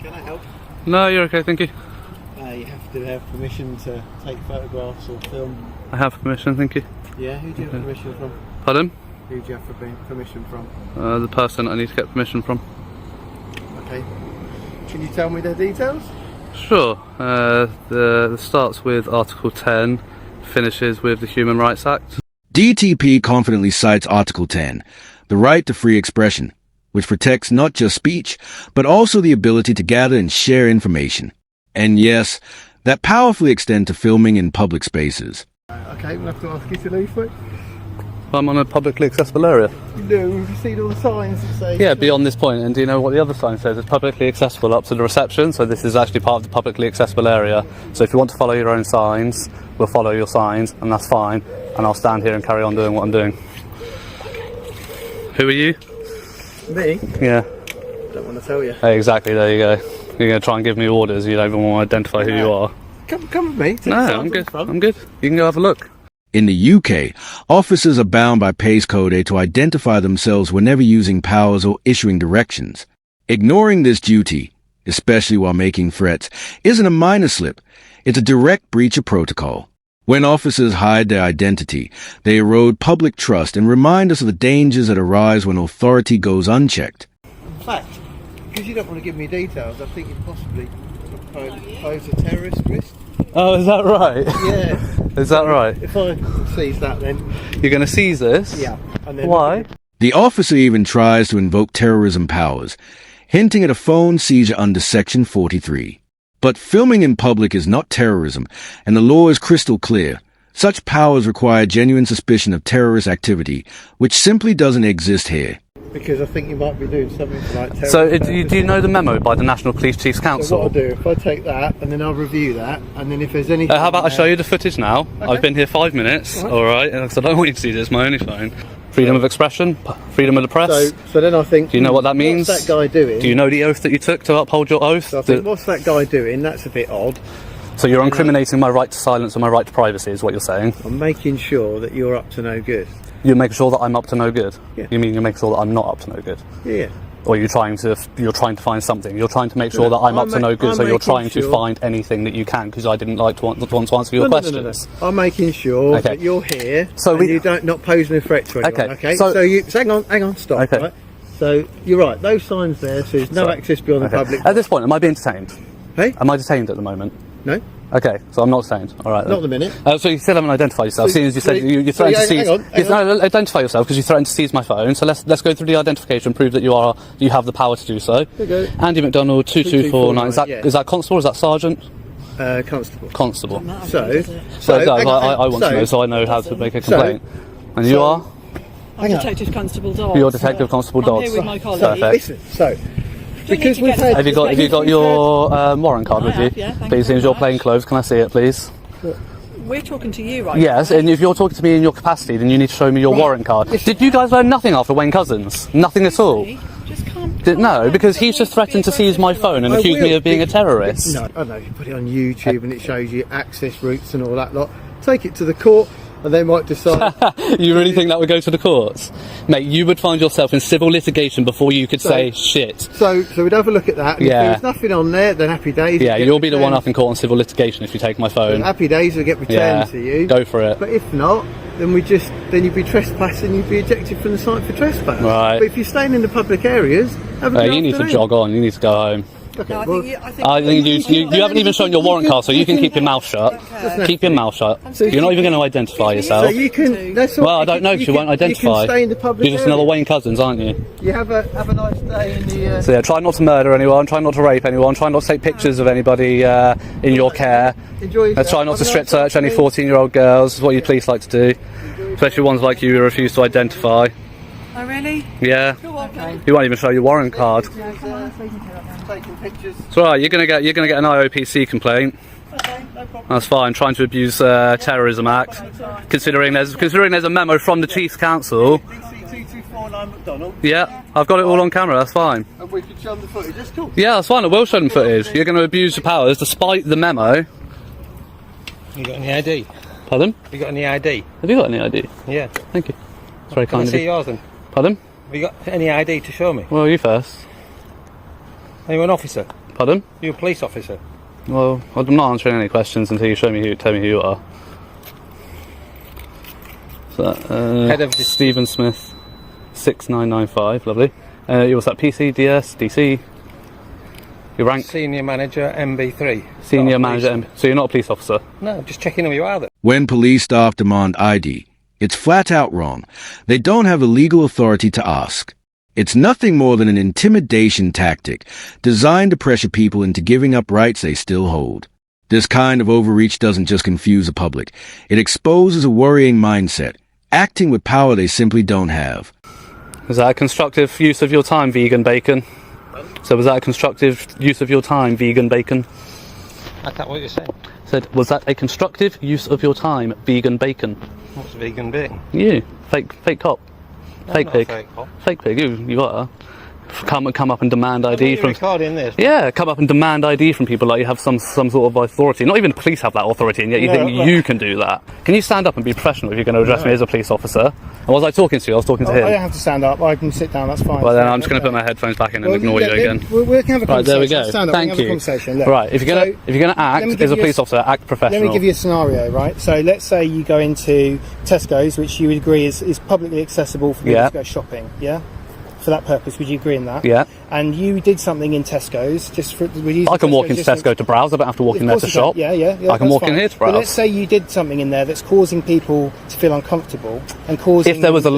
Can I help? No, you're okay, thank you. You have to have permission to take photographs or film. I have permission, thank you. Yeah, who do you have permission from? Pardon? Who do you have permission from? The person I need to get permission from. Okay. Can you tell me their details? Sure. The starts with Article 10, finishes with the Human Rights Act. DTP confidently cites Article 10, the right to free expression, which protects not just speech, but also the ability to gather and share information. And yes, that powerfully extends to filming in public spaces. Okay, we'll have to ask you to leave, please. I'm on a publicly accessible area. No, have you seen all the signs that say... Yeah, beyond this point, and do you know what the other sign says? It's publicly accessible up to the reception, so this is actually part of the publicly accessible area. So if you want to follow your own signs, we'll follow your signs, and that's fine, and I'll stand here and carry on doing what I'm doing. Who are you? Me? Yeah. Don't want to tell you. Hey, exactly, there you go. You're going to try and give me orders, you don't even want to identify who you are. Come with me. No, I'm good. I'm good. You can go have a look. In the UK, officers are bound by Pays Code to identify themselves whenever using powers or issuing directions. Ignoring this duty, especially while making threats, isn't a minor slip. It's a direct breach of protocol. When officers hide their identity, they erode public trust and remind us of the dangers that arise when authority goes unchecked. In fact, because you don't want to give me details, I think you possibly pose a terrorist risk. Oh, is that right? Yeah. Is that right? If I seize that, then... You're going to seize this? Yeah. And then why? The officer even tries to invoke terrorism powers, hinting at a phone seizure under Section 43. But filming in public is not terrorism, and the law is crystal clear. Such powers require genuine suspicion of terrorist activity, which simply doesn't exist here. Because I think you might be doing something like terrorism. So, do you know the memo by the National Police Chiefs Council? So what I'll do, if I take that, and then I'll review that, and then if there's anything... how about I show you the footage now? Okay. I've been here 5 minutes, alright? So I don't want you to see this, my only phone. Freedom of expression, freedom of the press. So then I think... Do you know what that means? What's that guy doing? Do you know the oath that you took to uphold your oath? So I think, what's that guy doing? That's a bit odd. So you're incriminating my right to silence and my right to privacy, is what you're saying? I'm making sure that you're up to no good. You make sure that I'm up to no good? Yeah. You mean you make sure that I'm not up to no good? Yeah. Or you're trying to find something? You're trying to make sure that I'm up to no good, so you're trying to find anything that you can, because I didn't want to answer your questions. No. I'm making sure that you're here, so you don't not posing a threat to anyone. Okay. So you hang on, stop. Okay. Right? So you're right. Those signs there says no access beyond the public. At this point, am I being detained? Hey? Am I detained at the moment? No. Okay, so I'm not detained. All right. Not at the minute. So you still haven't identified yourself, seeing as you said you threatened to seize. Hang on. No, identify yourself, because you threatened to seize my phone. So let's go through the identification, prove that you have the power to do so. Okay. Andy McDonald, 2249. Is that constable? Or is that sergeant? Constable. Constable. So I want to know, so I know how to make a complaint. And you are? I'm Detective Constable Dodds. You're Detective Constable Dodds. I'm here with my colleague. Perfect. Listen, so because we've had... Have you got your warrant card with you? Yeah, thank Please, you in very your much. plain clothes. Can I see it, please? We're talking to you right Yes, now. and if you're talking to me in your capacity, then you need to show me your warrant card. Did you guys learn nothing after Wayne Couzens? Nothing at all? Just calm No, because he's just threatened to seize my phone and accused me of being a terrorist. No, I know. You put it on YouTube and it shows you access routes and all that lot. Take it to the court and they might decide... You really think that would go to the courts? Mate, you would find yourself in civil litigation before you could say shit. So we'd have a look at that. And if there's nothing on there, then happy days. Yeah, you'll be the one up in court on civil litigation if you take my phone. So happy days will get returned to you. Go for it. But if not, then you'd be trespassing, you'd be ejected from the site for trespass. Right. But if you're staying in the public areas, have a good you need to afternoon. jog on, you need to go home. Okay, No, I think you haven't even shown your warrant card, so you can keep your mouth shut. Keep your mouth shut. You're not even going to identify yourself. So you can... That's all Well, I don't know, because you won't identify. You can stay in the public You're just another Wayne Couzens, aren't you? You have a nice day in the... So yeah, try not to murder anyone, try not to rape anyone, try not to take pictures of anybody in your care. Enjoy yourself. Try not to strip search any 14-year-old girls, is what you police like to do. Especially ones like you who refuse to identify. Oh, really? Yeah. You're welcome. You won't even show your warrant card. Taking pictures. It's alright, you're gonna get an IOPC complaint. Okay, no problem. That's fine. Trying to abuse Terrorism Act. Considering there's a memo from the Chiefs Council. DC 2249 McDonald. Yeah, I've got it all on camera, that's fine. And we could show them the footage. That's cool. Yeah, that's fine, I will show them footage. You're gonna abuse your powers despite the memo. You got any ID? Pardon? You got any ID? Have you got any ID? Yeah. Thank you. It's very Can I kind of see you. yours then? Pardon? Have you got any ID to show me? Well, you first. Are you an officer? Pardon? You're a police officer. Well, I'm not answering any questions until you tell me who you are. So, Head of Stephen Smith, 6995, lovely. What's that, PC, DS, DC? Your rank? Senior manager, MB3. Senior Not a manager, police- so you're not a police officer? No, just checking who you are then. When police staff demand ID, it's flat out wrong. They don't have the legal authority to ask. It's nothing more than an intimidation tactic designed to pressure people into giving up rights they still hold. This kind of overreach doesn't just confuse the public. It exposes a worrying mindset, acting with power they simply don't have. Is that a constructive use of your time, vegan bacon? So was that a constructive use of your time, vegan bacon? Is that what you're saying? Said, was that a constructive use of your time, vegan bacon? What's vegan being? You, fake cop. Fake not a pig. fake cop. Fake pig, you are. Come up and demand ID You're from... recording this. Yeah, come up and demand ID from people like you have some sort of authority. Not even the police have that authority, and yet you think you can do that. Can you stand up and be professional if you're going to address me as a police officer? And was I talking to you? I was talking to him. I don't have to stand up. I can sit down. That's fine. Well, then I'm just going to put my headphones back in and ignore you again. We can have a conversation. Right, there we go. Stand up. Thank we can you. have a conversation. Look. Right, if you're going to act as a police officer, act professional. Let me give you a scenario, right? So let's say you go into Tesco's, which you would agree is publicly accessible for people to go shopping, yeah? For that purpose, would you agree in that? Yeah. And you did something in Tesco's, just for... I can walk into Tesco to browse, I don't have to walk in there to shop. Yeah, I can walk in here to browse. But let's say you did something in there that's causing people to feel uncomfortable and causing... If there was a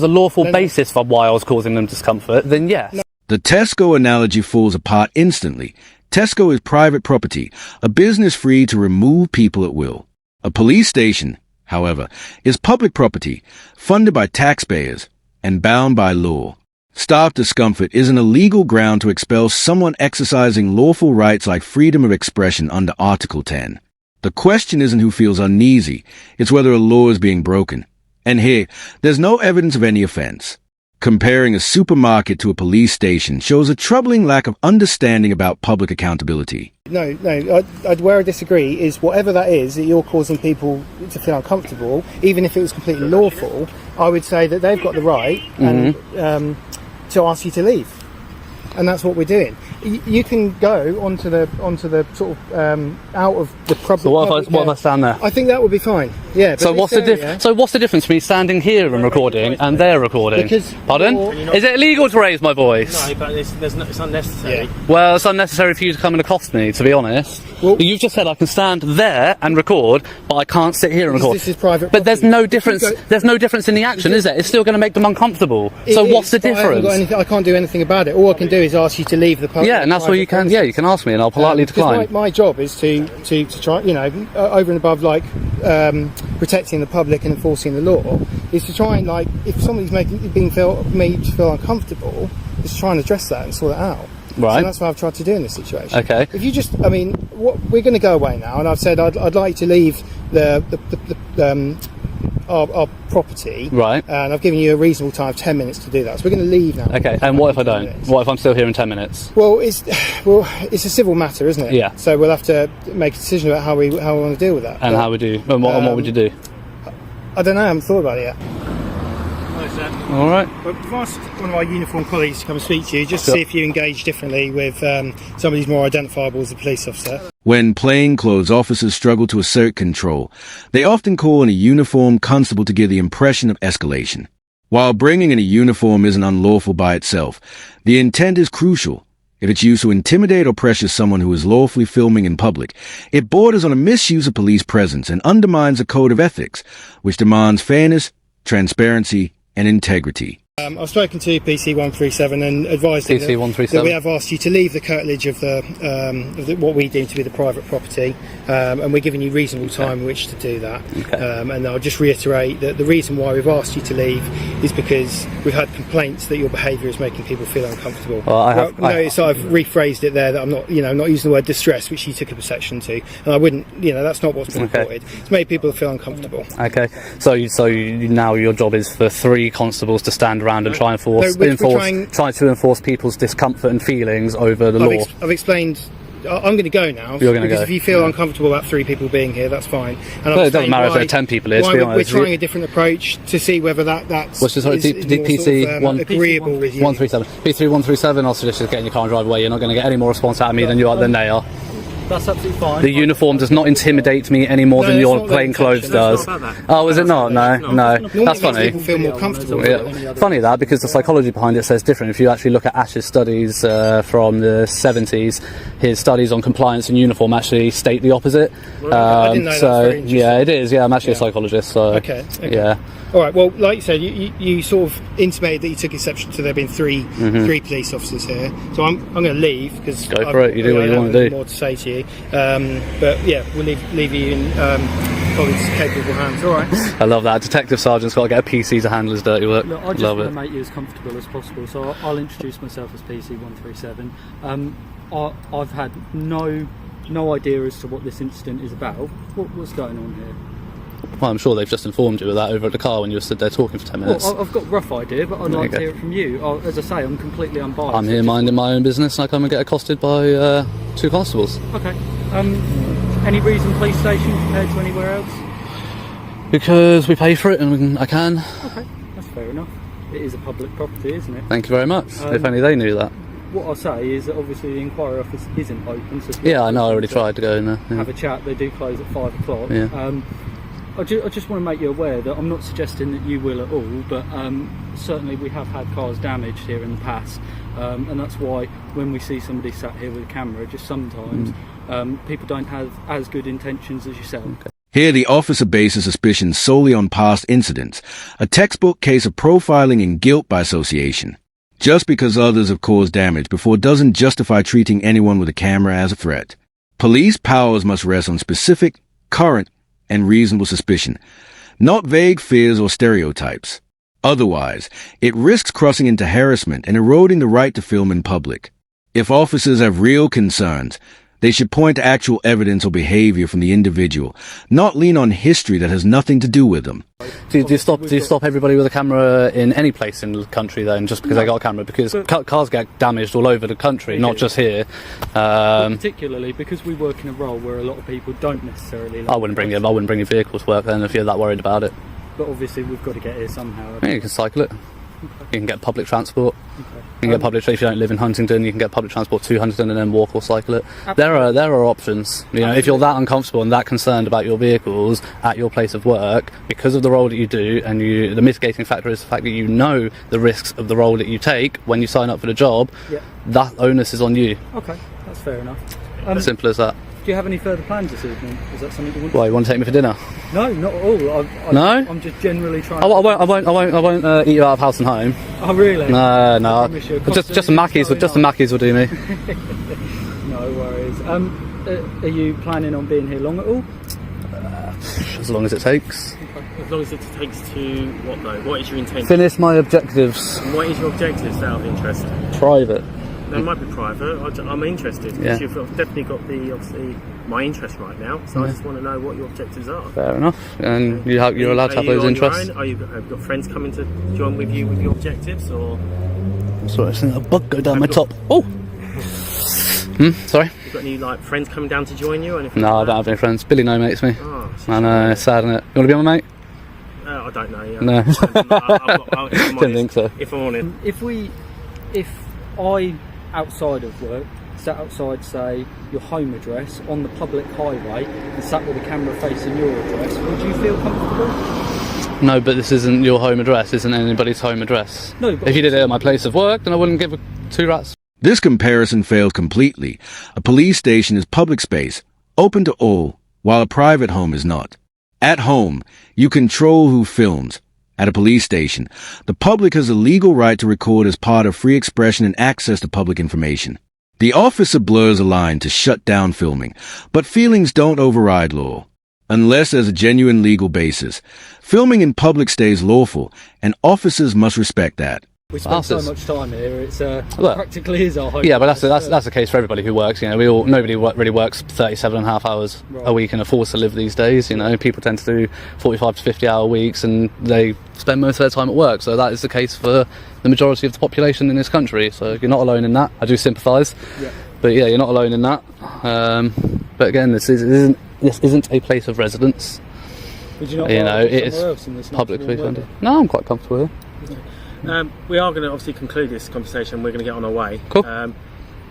lawful basis for why I was causing them discomfort, then yes. The Tesco analogy falls apart instantly. Tesco is private property, a business free to remove people at will. A police station, however, is public property, funded by taxpayers, and bound by law. Staff discomfort isn't a legal ground to expel someone exercising lawful rights like freedom of expression under Article 10. The question isn't who feels uneasy, it's whether a law is being broken. And here, there's no evidence of any offense. Comparing a supermarket to a police station shows a troubling lack of understanding about public accountability. No, where I disagree is whatever that is that you're causing people to feel uncomfortable, even if it was completely lawful, I would say that they've got the right to ask you to leave. And that's what we're doing. You can go onto the sort of out of the public. So what if I stand there? I think that would be fine. Yeah. So what's the difference between standing here and recording and there recording? Because pardon? Is it illegal to raise my voice? No, but it's unnecessary. Yeah. Well, it's unnecessary for you to come and accost me, to be honest. Well, you've just said I can stand there and record, but I can't sit here and record. This is private But there's property. no difference. There's no difference in the action, is there? It's still going to make them uncomfortable. So what's the difference? I can't do anything about it. All I can do is ask you to leave the public. Yeah, and that's what you can. Yeah, you can ask me, and I'll politely decline. My job is to try, over and above like protecting the public and enforcing the law, is to try and if somebody's made to feel uncomfortable, is to try and address that and sort it out. Right. So that's what I've tried to do in this situation. Okay. If you just, we're going to go away now, and I've said I'd like to leave our property. Right. And I've given you a reasonable time of 10 minutes to do that. So we're going to leave now. Okay. And what if I don't? What if I'm still here in 10 minutes? Well, it's a civil matter, isn't it? Yeah. So we'll have to make a decision about how we want to deal with that. And how would you? And what would you do? I don't know. I haven't thought about it yet. All right. But I've asked one of our uniformed colleagues to come and speak to you, just to see if you engage differently with somebody who's more identifiable as a police officer. When plainclothes officers struggle to assert control, they often call in a uniformed constable to give the impression of escalation. While bringing in a uniform isn't unlawful by itself, the intent is crucial. If it's used to intimidate or pressure someone who is lawfully filming in public, it borders on a misuse of police presence and undermines a code of ethics, which demands fairness, transparency, and integrity. I've spoken to PC137 and advised them that we have asked you to leave the curtilage of what we deem to be the private property, and we're giving you reasonable time in which to do that. Okay. And I'll just reiterate that the reason why we've asked you to leave is because we've had complaints that your behaviour is making people feel uncomfortable. Well, notice I've rephrased it there that I'm not using the word distress, which you took a perception to, and I wouldn't. That's not what's been reported. It's made people feel uncomfortable. Okay. So now your job is for 3 constables to stand around and try and enforce people's discomfort and feelings over the law. I've explained I'm going to go now. You're going to go. If you feel uncomfortable about 3 people being here, that's fine. And Well, it doesn't matter if there are 10 people here, to be honest. We're trying a different approach to see whether that's What's this, PC agreeable with you. 137. PC 137, I'll suggest you get in your car and drive away. You're not going to get any more response out of me than they are. That's absolutely fine. The uniform does not intimidate me any more than your plain clothes does. Oh, is it not? No. That's funny. People feel more comfortable. Yeah. Funny that, because the psychology behind it says different. If you actually look at Ash's studies from the 70s, his studies on compliance and uniform actually state the opposite. I didn't know that. So yeah, it is. Yeah, I'm actually a psychologist. So okay. Yeah. All right. Well, like you said, you sort of intimated that you took exception to there being three police officers here. So I'm going to leave because go for it. You do what you want to do. More to say to you, but yeah, we'll leave you in colleagues' capable hands. All right. I love that. Detective Sergeant's got to get a PC to handle his dirty work. Look, I just want to make you as comfortable as possible, so I'll introduce myself as PC 137. I've had no idea as to what this incident is about. What's going on here? Well, I'm sure they've just informed you of that over at the car when you were stood there talking for 10 minutes. Well, I've got a rough idea, but I'd like to hear it from you. As I say, I'm completely unbiased. I'm here minding my own business, and I come and get accosted by 2 constables. Okay. Any reason police station compared to anywhere else? Because we pay for it, and I can. Okay, that's fair enough. It is a public property, isn't it? Thank you very much. If only they knew that. What I'll say is that obviously the inquiry office isn't open. So yeah, I know. I already tried to go in there. Yeah. Have a chat. They do close at 5 o'clock. Yeah. I just want to make you aware that I'm not suggesting that you will at all, but certainly we have had cars damaged here in the past, and that's why when we see somebody sat here with a camera, just sometimes people don't have as good intentions as yourself. Okay. Here, the officer bases suspicions solely on past incidents, a textbook case of profiling and guilt by association. Just because others have caused damage before doesn't justify treating anyone with a camera as a threat. Police powers must rest on specific, current, and reasonable suspicion, not vague fears or stereotypes. Otherwise, it risks crossing into harassment and eroding the right to film in public. If officers have real concerns, they should point to actual evidence or behavior from the individual, not lean on history that has nothing to do with them. Do you stop everybody with a camera in any place in the country then, just because they got a camera? Because cars get damaged all over the country, not just here. Particularly because we work in a role where a lot of people don't necessarily. I wouldn't bring your vehicle to work then if you're that worried about it. But obviously we've got to get here somehow. Yeah, you can cycle it. You can get public transport. You can get public. If you don't live in Huntingdon, you can get public transport to Huntingdon and then walk or cycle it. Absolutely. There are options. You know, if you're that uncomfortable and that concerned about your vehicles at your place of work because of the role that you do, and the mitigating factor is the fact that you know the risks of the role that you take when you sign up for the job. That onus is on you. Okay, that's fair enough. Simple as that. Do you have any further plans this evening? Is that something you want? Why, you want to take me for dinner? No, not at all. No? I'm just generally trying. I won't eat you out of house and home. Oh really? No. Just some Mackies will do me. No worries. Are you planning on being here long at all? As long as it takes. As long as it takes to what though? What is your intention? Finish my objectives. And what is your objectives out of interest? Private. They might be private. I'm interested because you've definitely got obviously my interest right now. So I just want to know what your objectives are. Fair enough. And you're allowed to have those interests. Have you got friends coming to join with you with your objectives, or? I'm sorry, I've seen a bug go down my top. Oh. Sorry. You got any friends coming down to join you? Or anything no, I don't have any friends. Billy no mates me. Oh, I know, it's sad, isn't it? You want to be my mate? I don't know. Yeah. No. Didn't think so. If I'm honest, if I outside of work sat outside, say, your home address on the public highway and sat with a camera facing your address, would you feel comfortable? No, but this isn't your home address. Isn't anybody's home address. No, but if you did it at my place of work, then I wouldn't give 2 rats. This comparison failed completely. A police station is public space, open to all, while a private home is not. At home, you control who films. At a police station, the public has a legal right to record as part of free expression and access to public information. The officer blurs a line to shut down filming, but feelings don't override law. Unless there's a genuine legal basis, filming in public stays lawful, and officers must respect that. We spend so much time here; it's practically is our home. Yeah, but that's the case for everybody who works. You know, nobody really works 37.5 hours a week and affords to live these days. You know, people tend to do 45 to 50-hour weeks, and they spend most of their time at work. So that is the case for the majority of the population in this country. So you're not alone in that. I do sympathise, but yeah, you're not alone in that. But again, this isn't a place of residence. Would you not You know, it somewhere is else in this publicly natural funded. weather? No, I'm quite comfortable here. We are going to obviously conclude this conversation. We're going to get on our way. Cool.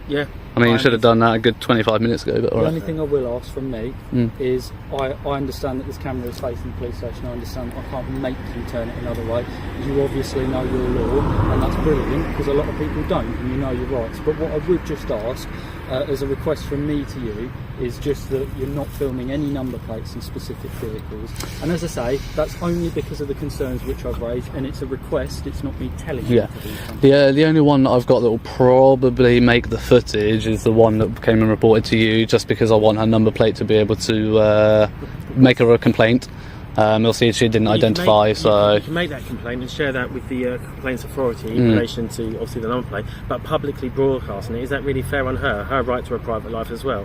Yeah. I mean, you should have done that a good 25 minutes ago, but The alright. only thing I will ask from me is I understand that this camera is facing the police station. I understand I can't make you turn it another way. You obviously know your law, and that's brilliant because a lot of people don't, and you know your rights. But what I would just ask, as a request from me to you, is just that you're not filming any number plates in specific vehicles. And as I say, that's only because of the concerns which I've raised, and it's a request, it's not me telling you Yeah. to do something. The only one that I've got that will probably make the footage is the one that came and reported to you, just because I want her number plate to be able to make her a complaint. You'll see she didn't identify, so... You can make that complaint and share that with the complaints authority in relation to, obviously, the number plate, but publicly broadcasting it, is that really fair on her right to a private life as well?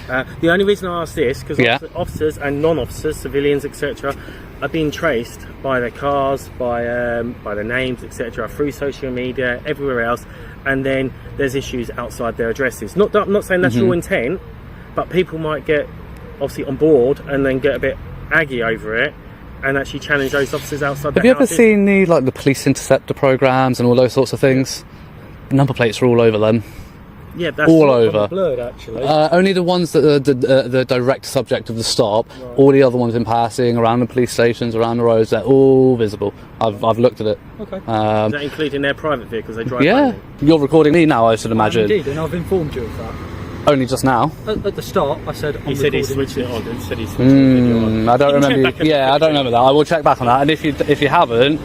The only reason I ask this, because officers and non-officers, civilians, etc., are being traced by their cars, by their names, etc., through social media, everywhere else, and then there's issues outside their addresses. I'm not saying that's your intent, but people might get, obviously, on board and then get a bit aggy over it and actually challenge those officers outside their Have you ever houses. seen the police interceptor programs and all those sorts of things? Number plates are all over them. Yeah, that's all over. Blurred, actually. Only the ones that are the direct subject of the stop. Right. All the other ones in passing, around the police stations, around the roads, they're all visible. I've looked at it. Okay. Is that including their private vehicles they drive? Yeah. You're recording me now, I should imagine. Indeed, and I've informed you of that. Only just now. At the start, I said he said he switched it on. He said he switched it on. I don't remember. Yeah, I don't remember that. I will check back on that. And if you haven't,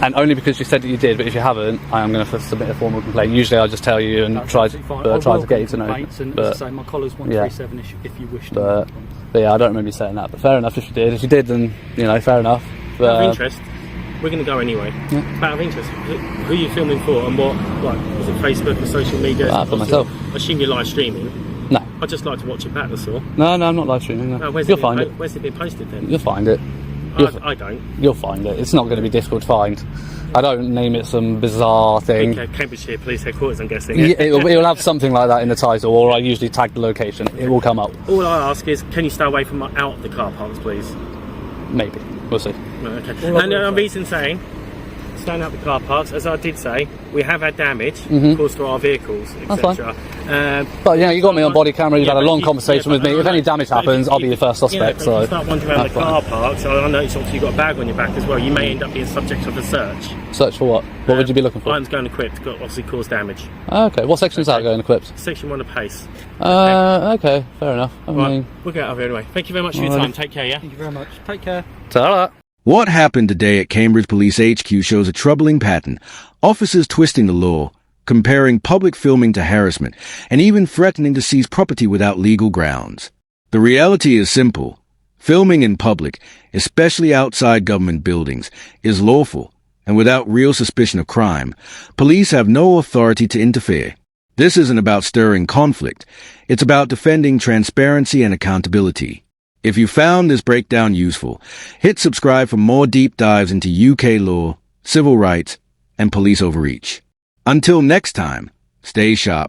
and only because you said that you did, but if you haven't, I am going to submit a formal complaint. Usually, I just tell you and try to get you to know. And but, as I say, my collar's 137 if you wish to. But yeah, I don't remember you saying that. But fair enough if you did. If you did, then fair enough. But, out of interest, we're going to go anyway. Yeah. Out of interest, who are you filming for and what? Like, is it Facebook or social media? For myself. I assume you're live streaming. No. I'd just like to watch it back. That's all. No, I'm not live streaming. No. Where's You'll find it. Where's it been posted then? You'll find it. I don't. You'll find it. It's not going to be difficult to find. I don't name it some bizarre thing. Okay, Cambridgeshire Police Headquarters, I'm guessing. It'll have something like that in the title, or I usually tag the location. It will come up. All I ask is, can you stay away from out of the car parks, please? Maybe. We'll see. Okay. And the reason saying, staying out the car parks, as I did say, we have had damage caused to our vehicles, etc. But you got me on body camera. You've had a long conversation with me. If any damage happens, I'll be your first suspect. So if you start wandering around the car park, so I noticed obviously you've got a bag on your back as well. You may end up being subject of a search. Search for what? What would you be looking for? Items going equipped, obviously cause damage. Okay. What section is that going equipped? Section 1 of PACE. Okay. Fair enough. Right, we'll get out of here anyway. Thank you very much for your time. Take care. Yeah. Thank you very much. Take care. Ta-ra. What happened today at Cambridge Police HQ shows a troubling pattern. Officers twisting the law, comparing public filming to harassment, and even threatening to seize property without legal grounds. The reality is simple. Filming in public, especially outside government buildings, is lawful, and without real suspicion of crime, police have no authority to interfere. This isn't about stirring conflict. It's about defending transparency and accountability. If you found this breakdown useful, hit subscribe for more deep dives into UK law, civil rights, and police overreach. Until next time, stay sharp.